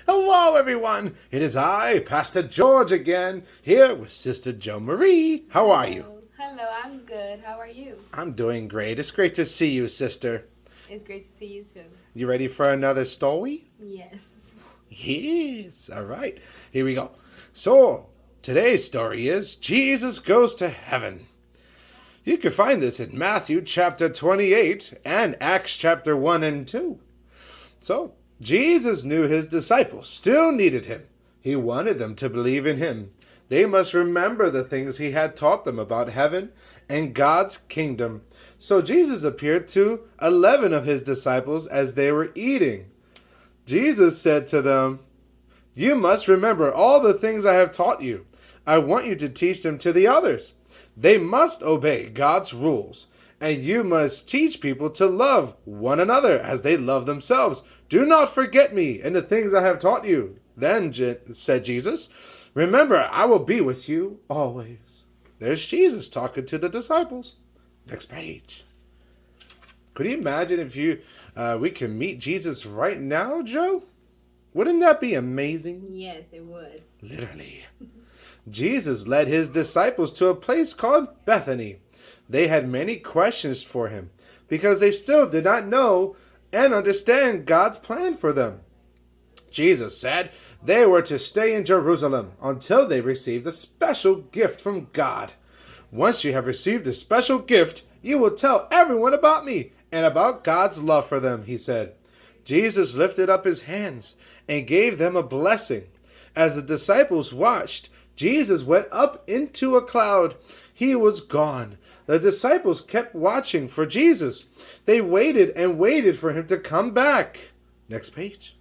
Hello, everyone. It is I, Pastor George, again, here with Sister Jo Marie. How are you? Hello, I'm good. How are you? I'm doing great. It's great to see you, sister. It's great to see you too. You ready for another story? Yes. Yes. All right. Here we go. So, today's story is Jesus Goes to Heaven. You can find this in Matthew chapter 28 and Acts chapter 1 and 2. So, Jesus knew his disciples still needed him. He wanted them to believe in him. They must remember the things he had taught them about heaven and God's kingdom. So Jesus appeared to 11 of his disciples as they were eating. Jesus said to them, "You must remember all the things I have taught you. I want you to teach them to the others. They must obey God's rules. And you must teach people to love one another as they love themselves. Do not forget me and the things I have taught you." Then said Jesus, "Remember, I will be with you always." There's Jesus talking to the disciples. Next page. Could you imagine if we can meet Jesus right now, Joe? Wouldn't that be amazing? Yes, it would. Literally. Jesus led his disciples to a place called Bethany. They had many questions for him because they still did not know and understand God's plan for them. Jesus said they were to stay in Jerusalem until they received a special gift from God. Once you have received a special gift, you will tell everyone about me and about God's love for them, he said. Jesus lifted up his hands and gave them a blessing. As the disciples watched, Jesus went up into a cloud. He was gone. The disciples kept watching for Jesus. They waited and waited for him to come back. Next page.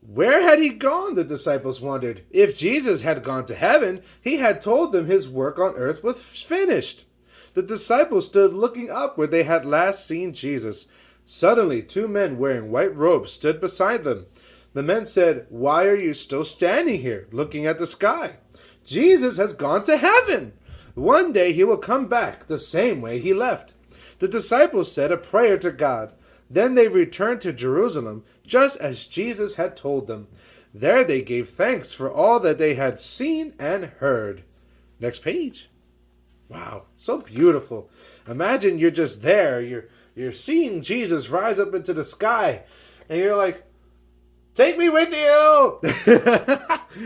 Where had he gone, the disciples wondered. If Jesus had gone to heaven, he had told them his work on earth was finished. The disciples stood looking up where they had last seen Jesus. Suddenly, two men wearing white robes stood beside them. The men said, "Why are you still standing here, looking at the sky? Jesus has gone to heaven. One day he will come back the same way he left." The disciples said a prayer to God. Then they returned to Jerusalem, just as Jesus had told them. There they gave thanks for all that they had seen and heard. Next page. Wow, so beautiful. Imagine you're just there. You're seeing Jesus rise up into the sky, and you're like, "Take me with you."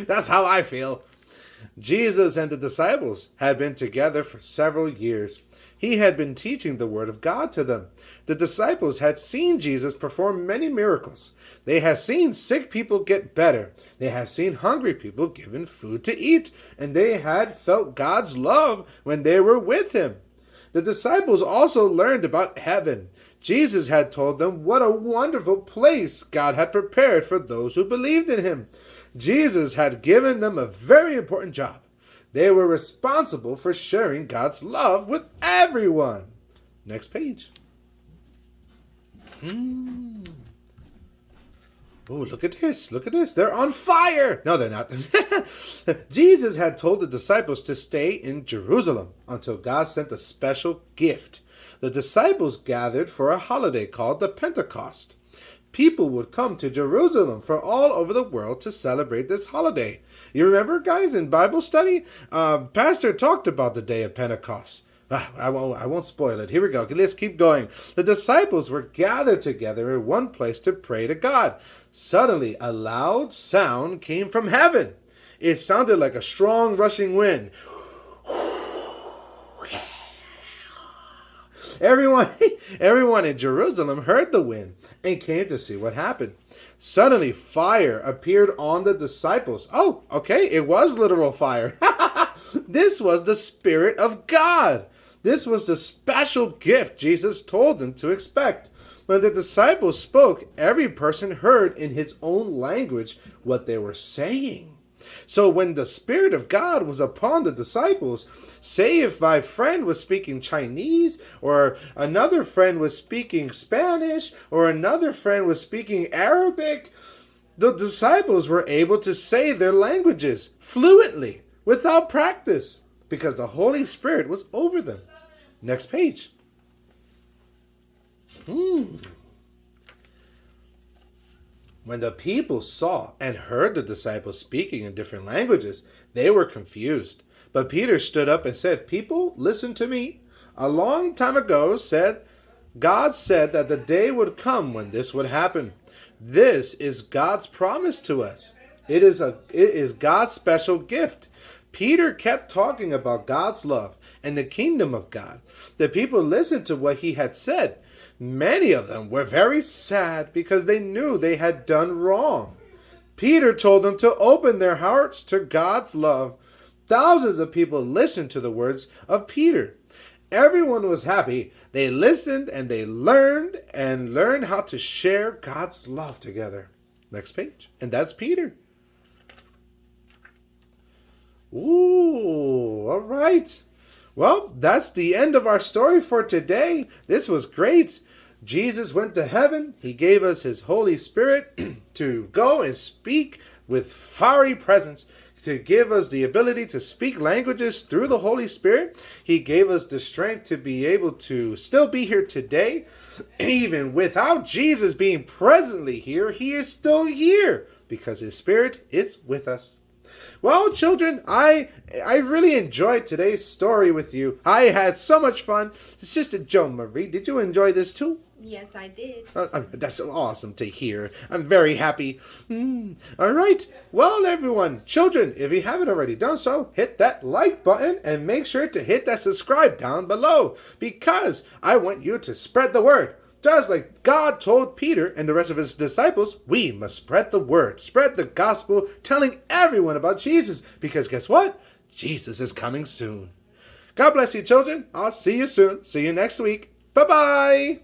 That's how I feel. Jesus and the disciples had been together for several years. He had been teaching the word of God to them. The disciples had seen Jesus perform many miracles. They had seen sick people get better. They had seen hungry people given food to eat. And they had felt God's love when they were with him. The disciples also learned about heaven. Jesus had told them what a wonderful place God had prepared for those who believed in him. Jesus had given them a very important job. They were responsible for sharing God's love with everyone. Next page. Oh, look at this. Look at this. They're on fire. No, they're not. Jesus had told the disciples to stay in Jerusalem until God sent a special gift. The disciples gathered for a holiday called the Pentecost. People would come to Jerusalem from all over the world to celebrate this holiday. You remember, guys, in Bible study, Pastor talked about the day of Pentecost. I won't spoil it. Here we go. Let's keep going. The disciples were gathered together in one place to pray to God. Suddenly, a loud sound came from heaven. It sounded like a strong rushing wind. Everyone in Jerusalem heard the wind and came to see what happened. Suddenly, fire appeared on the disciples. Oh, okay, it was literal fire. This was the Spirit of God. This was the special gift Jesus told them to expect. When the disciples spoke, every person heard in his own language what they were saying. So when the Spirit of God was upon the disciples, say if my friend was speaking Chinese, or another friend was speaking Spanish, or another friend was speaking Arabic, the disciples were able to say their languages fluently, without practice, because the Holy Spirit was over them. Next page. When the people saw and heard the disciples speaking in different languages, they were confused. But Peter stood up and said, "People, listen to me. A long time ago God said that the day would come when this would happen. This is God's promise to us. It is God's special gift." Peter kept talking about God's love and the kingdom of God. The people listened to what he had said. Many of them were very sad because they knew they had done wrong. Peter told them to open their hearts to God's love. Thousands of people listened to the words of Peter. Everyone was happy. They listened and they learned how to share God's love together. Next page. And that's Peter. Ooh, all right. Well, that's the end of our story for today. This was great. Jesus went to heaven. He gave us his Holy Spirit to go and speak with fiery presence, to give us the ability to speak languages through the Holy Spirit. He gave us the strength to be able to still be here today. Even without Jesus being presently here, he is still here because his Spirit is with us. Well, children, I really enjoyed today's story with you. I had so much fun. Sister Jo Marie, did you enjoy this too? Yes, I did. That's awesome to hear. I'm very happy. All right. Well, everyone, children, if you haven't already done so, hit that like button and make sure to hit that subscribe down below because I want you to spread the word. Just like God told Peter and the rest of his disciples, we must spread the word, spread the gospel, telling everyone about Jesus because guess what? Jesus is coming soon. God bless you, children. I'll see you soon. See you next week. Bye-bye.